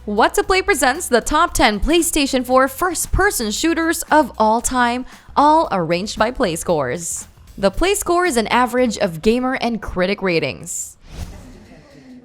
Whatoplay presents the top 10 PlayStation 4 first-person shooters of all time, all arranged by play scores. The play score is an average of gamer and critic ratings.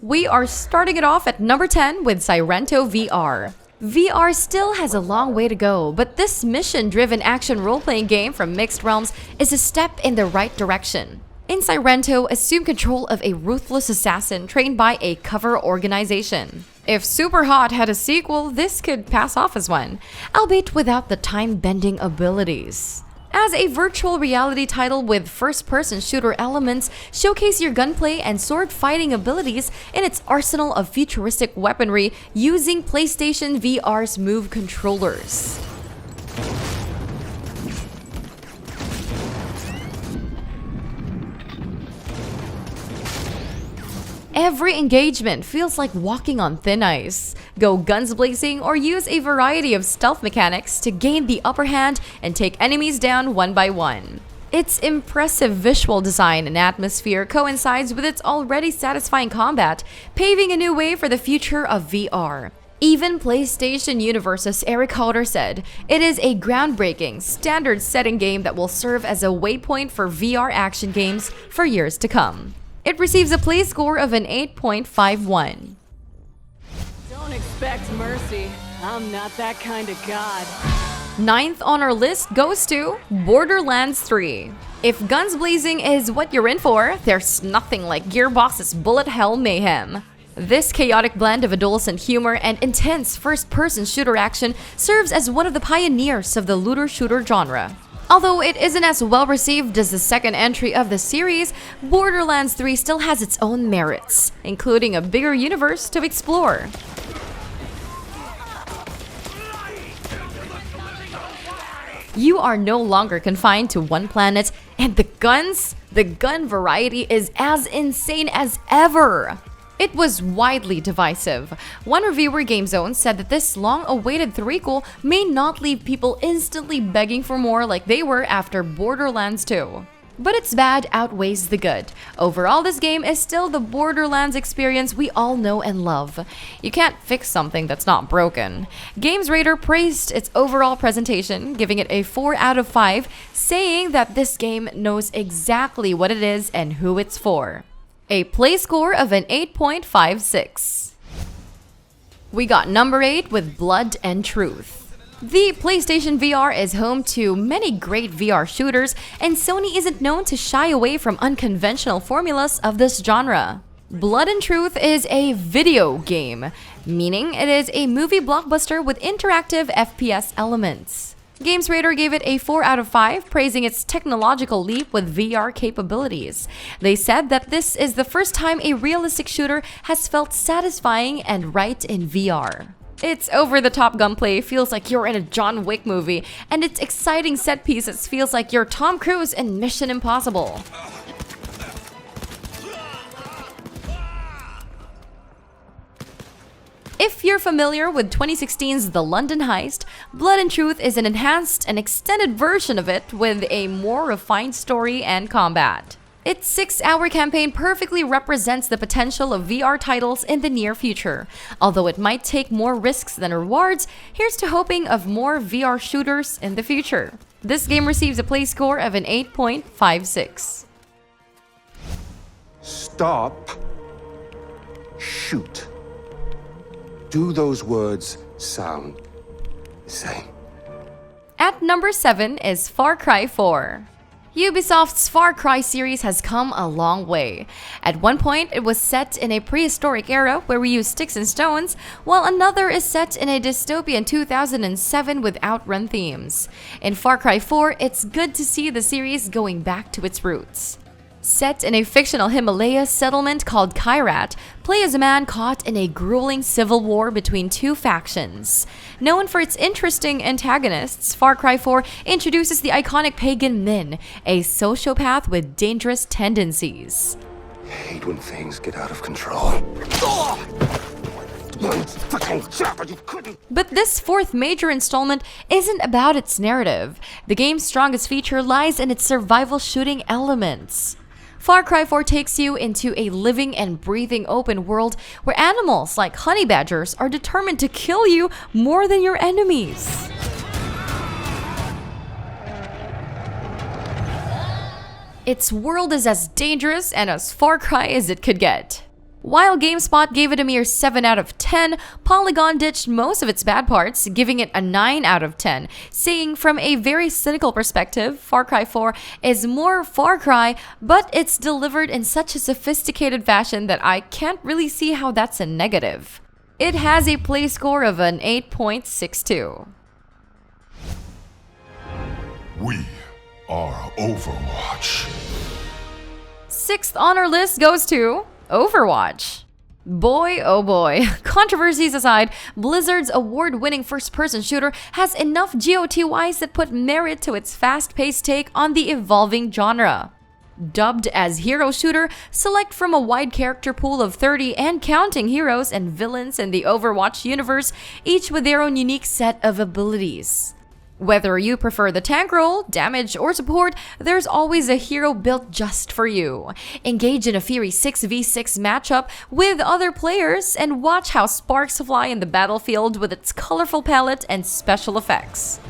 We are starting it off at number 10 with Sairento VR. VR still has a long way to go, but this mission-driven action role-playing game from Mixed Realms is a step in the right direction. In Sairento, assume control of a ruthless assassin trained by a cover organization. If Superhot had a sequel, this could pass off as one, albeit without the time-bending abilities. As a virtual reality title with first-person shooter elements, showcase your gunplay and sword-fighting abilities in its arsenal of futuristic weaponry using PlayStation VR's Move controllers. Every engagement feels like walking on thin ice. Go guns blazing or use a variety of stealth mechanics to gain the upper hand and take enemies down one by one. Its impressive visual design and atmosphere coincides with its already satisfying combat, paving a new way for the future of VR. Even PlayStation Universe's Eric Hodder said, "It is a groundbreaking, standard-setting game that will serve as a waypoint for VR action games for years to come." It receives a play score of an 8.51. Don't expect mercy. I'm not that kind of god. Ninth on our list goes to Borderlands 3. If guns blazing is what you're in for, there's nothing like Gearbox's bullet hell mayhem. This chaotic blend of adolescent humor and intense first-person shooter action serves as one of the pioneers of the looter-shooter genre. Although it isn't as well received as the second entry of the series, Borderlands 3 still has its own merits, including a bigger universe to explore. You are no longer confined to one planet, and the gun variety is as insane as ever. It was widely divisive. One reviewer, GameZone, said that this long-awaited threequel may not leave people instantly begging for more like they were after Borderlands 2. But its bad outweighs the good. Overall, this game is still the Borderlands experience we all know and love. You can't fix something that's not broken. GamesRadar praised its overall presentation, giving it a 4 out of 5, saying that this game knows exactly what it is and who it's for. A play score of an 8.56. We got number 8 with Blood and Truth. The PlayStation VR is home to many great VR shooters, and Sony isn't known to shy away from unconventional formulas of this genre. Blood and Truth is a video game, meaning it is a movie blockbuster with interactive FPS elements. GamesRadar gave it a 4 out of 5, praising its technological leap with VR capabilities. They said that this is the first time a realistic shooter has felt satisfying and right in VR. Its over-the-top gunplay feels like you're in a John Wick movie, and its exciting set pieces feels like you're Tom Cruise in Mission Impossible. If you're familiar with 2016's The London Heist, Blood and Truth is an enhanced and extended version of it with a more refined story and combat. Its 6-hour campaign perfectly represents the potential of VR titles in the near future. Although it might take more risks than rewards, here's to hoping of more VR shooters in the future. This game receives a play score of an 8.56. Stop. Shoot. Do those words sound the same? At number 7 is Far Cry 4. Ubisoft's Far Cry series has come a long way. At one point, it was set in a prehistoric era where we use sticks and stones, while another is set in a dystopian 2007 with Outrun themes. In Far Cry 4, it's good to see the series going back to its roots. Set in a fictional Himalaya settlement called Kyrat, play as a man caught in a grueling civil war between two factions. Known for its interesting antagonists, Far Cry 4 introduces the iconic pagan Min, a sociopath with dangerous tendencies. I hate when things get out of control. But this fourth major installment isn't about its narrative. The game's strongest feature lies in its survival shooting elements. Far Cry 4 takes you into a living and breathing open world where animals like honey badgers are determined to kill you more than your enemies. Its world is as dangerous and as Far Cry as it could get. While GameSpot gave it a mere 7 out of 10, Polygon ditched most of its bad parts, giving it a 9 out of 10, saying from a very cynical perspective, Far Cry 4 is more Far Cry, but it's delivered in such a sophisticated fashion that I can't really see how that's a negative. It has a play score of an 8.62. We are Overwatch. Sixth on our list goes to Overwatch. Boy, oh boy. Controversies aside, Blizzard's award-winning first-person shooter has enough GOTYs that put merit to its fast-paced take on the evolving genre. Dubbed as Hero Shooter, select from a wide character pool of 30 and counting heroes and villains in the Overwatch universe, each with their own unique set of abilities. Whether you prefer the tank role, damage, or support, there's always a hero built just for you. Engage in a fiery 6v6 matchup with other players and watch how sparks fly in the battlefield with its colorful palette and special effects.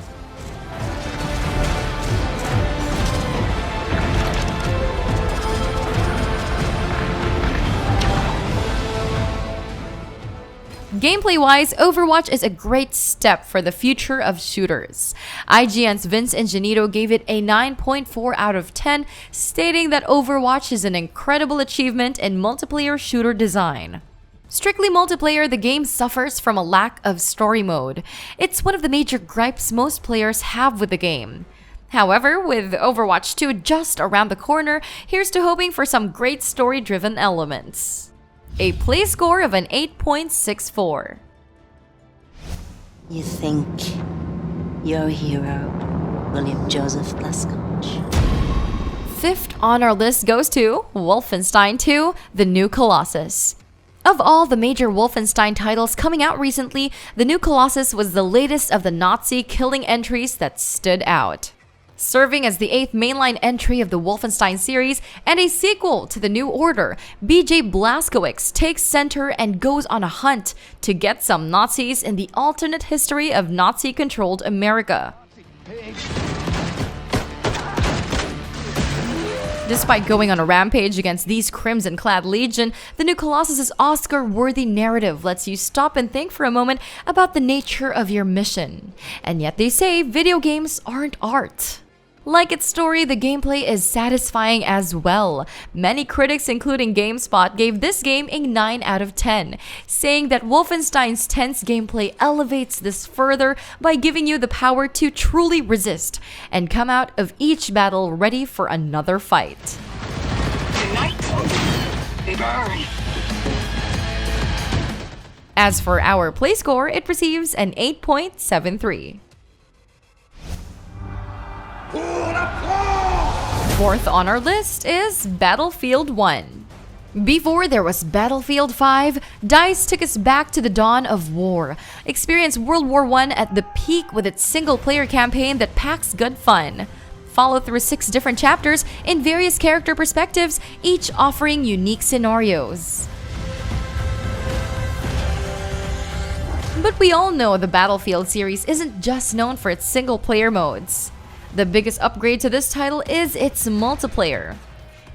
Gameplay-wise, Overwatch is a great step for the future of shooters. IGN's Vince Ingenito gave it a 9.4 out of 10, stating that Overwatch is an incredible achievement in multiplayer shooter design. Strictly multiplayer, the game suffers from a lack of story mode. It's one of the major gripes most players have with the game. However, with Overwatch 2 just around the corner, here's to hoping for some great story-driven elements. A play score of an 8.64. You think your hero, William Joseph Lescotch. Fifth on our list goes to Wolfenstein II: The New Colossus. Of all the major Wolfenstein titles coming out recently, The New Colossus was the latest of the Nazi killing entries that stood out. Serving as the 8th mainline entry of the Wolfenstein series and a sequel to The New Order, BJ Blazkowicz takes center and goes on a hunt to get some Nazis in the alternate history of Nazi-controlled America. Despite going on a rampage against these crimson-clad legion, The New Colossus' Oscar-worthy narrative lets you stop and think for a moment about the nature of your mission. And yet they say video games aren't art. Like its story, the gameplay is satisfying as well. Many critics, including GameSpot, gave this game a 9 out of 10, saying that Wolfenstein's tense gameplay elevates this further by giving you the power to truly resist and come out of each battle ready for another fight. Tonight, they burn. As for our play score, it receives an 8.73. Fourth on our list is Battlefield 1. Before there was Battlefield 5, DICE took us back to the dawn of war. Experience World War I at the peak with its single-player campaign that packs good fun. Follow through 6 different chapters in various character perspectives, each offering unique scenarios. But we all know the Battlefield series isn't just known for its single-player modes. The biggest upgrade to this title is its multiplayer.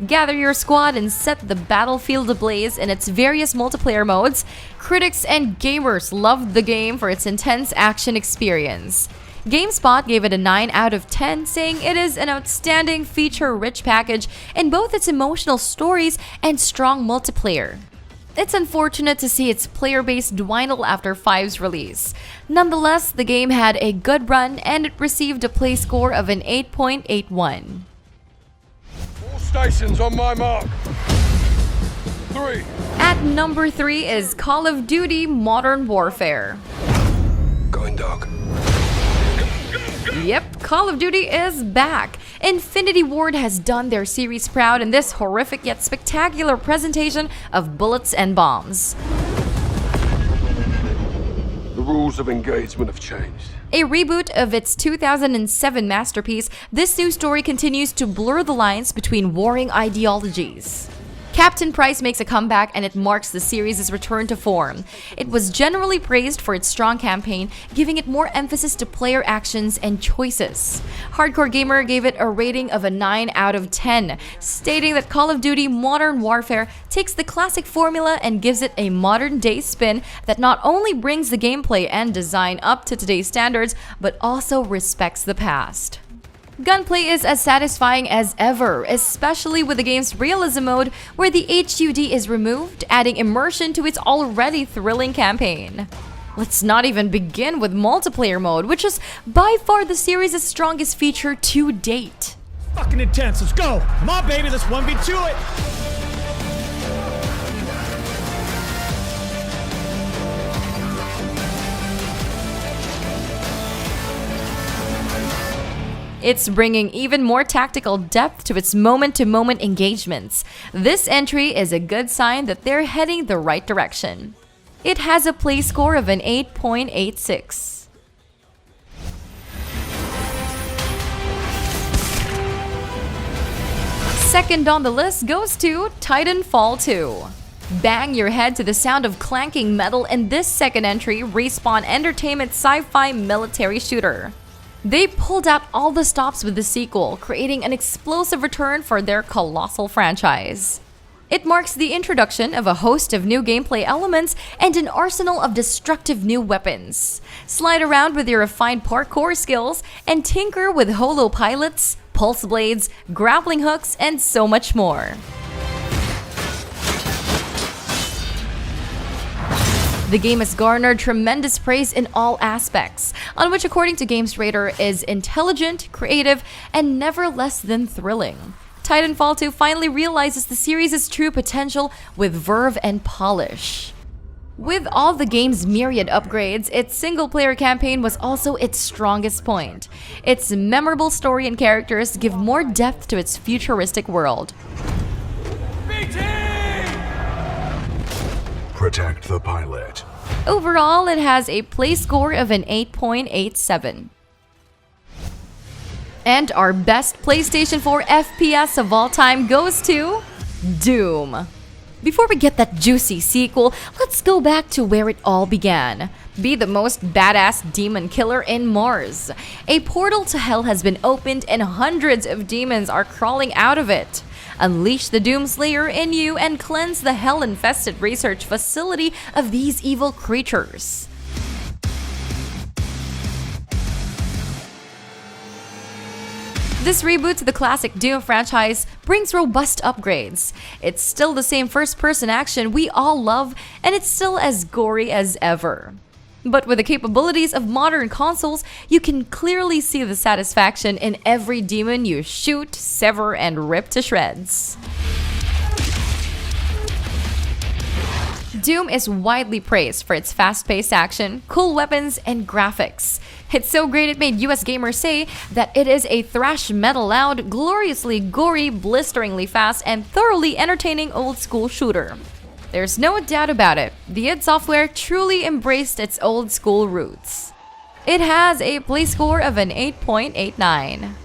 Gather your squad and set the battlefield ablaze in its various multiplayer modes. Critics and gamers loved the game for its intense action experience. GameSpot gave it a 9 out of 10, saying it is an outstanding feature-rich package in both its emotional stories and strong multiplayer. It's unfortunate to see its player base dwindle after 5's release. Nonetheless, the game had a good run and it received a play score of an 8.81. All stations on my mark. 3. At number 3 is Call of Duty Modern Warfare. Going dog. Yep, Call of Duty is back. Infinity Ward has done their series proud in this horrific yet spectacular presentation of bullets and bombs. The rules rules of engagement have changed. A reboot of its 2007 masterpiece, this new story continues to blur the lines between warring ideologies. Captain Price makes a comeback and it marks the series' return to form. It was generally praised for its strong campaign, giving it more emphasis to player actions and choices. Hardcore Gamer gave it a rating of a 9 out of 10, stating that Call of Duty Modern Warfare takes the classic formula and gives it a modern-day spin that not only brings the gameplay and design up to today's standards, but also respects the past. Gunplay is as satisfying as ever, especially with the game's realism mode, where the HUD is removed, adding immersion to its already thrilling campaign. Let's not even begin with multiplayer mode, which is by far the series' strongest feature to date. Fucking intense, let's go! Come on, baby, let's 1v2 it! It's bringing even more tactical depth to its moment-to-moment engagements. This entry is a good sign that they're heading the right direction. It has a play score of an 8.86. Second on the list goes to Titanfall 2. Bang your head to the sound of clanking metal in this second entry, Respawn Entertainment sci-fi military shooter. They pulled out all the stops with the sequel, creating an explosive return for their colossal franchise. It marks the introduction of a host of new gameplay elements and an arsenal of destructive new weapons. Slide around with your refined parkour skills and tinker with holo pilots, pulse blades, grappling hooks, and so much more. The game has garnered tremendous praise in all aspects, on which according to GamesRadar is intelligent, creative, and never less than thrilling. Titanfall 2 finally realizes the series' true potential with verve and polish. With all the game's myriad upgrades, its single-player campaign was also its strongest point. Its memorable story and characters give more depth to its futuristic world. Protect the pilot. Overall, it has a play score of an 8.87. And our best PlayStation 4 FPS of all time goes to Doom. Before we get that juicy sequel, let's go back to where it all began. Be the most badass demon killer in Mars. A portal to hell has been opened and hundreds of demons are crawling out of it. Unleash the Doomslayer in you and cleanse the hell-infested research facility of these evil creatures. This reboot to the classic Doom franchise brings robust upgrades. It's still the same first-person action we all love, and it's still as gory as ever. But with the capabilities of modern consoles, you can clearly see the satisfaction in every demon you shoot, sever, and rip to shreds. Doom is widely praised for its fast-paced action, cool weapons, and graphics. It's so great it made US gamers say that it is a thrash metal loud, gloriously gory, blisteringly fast, and thoroughly entertaining old-school shooter. There's no doubt about it, the id Software truly embraced its old-school roots. It has a play score of an 8.89.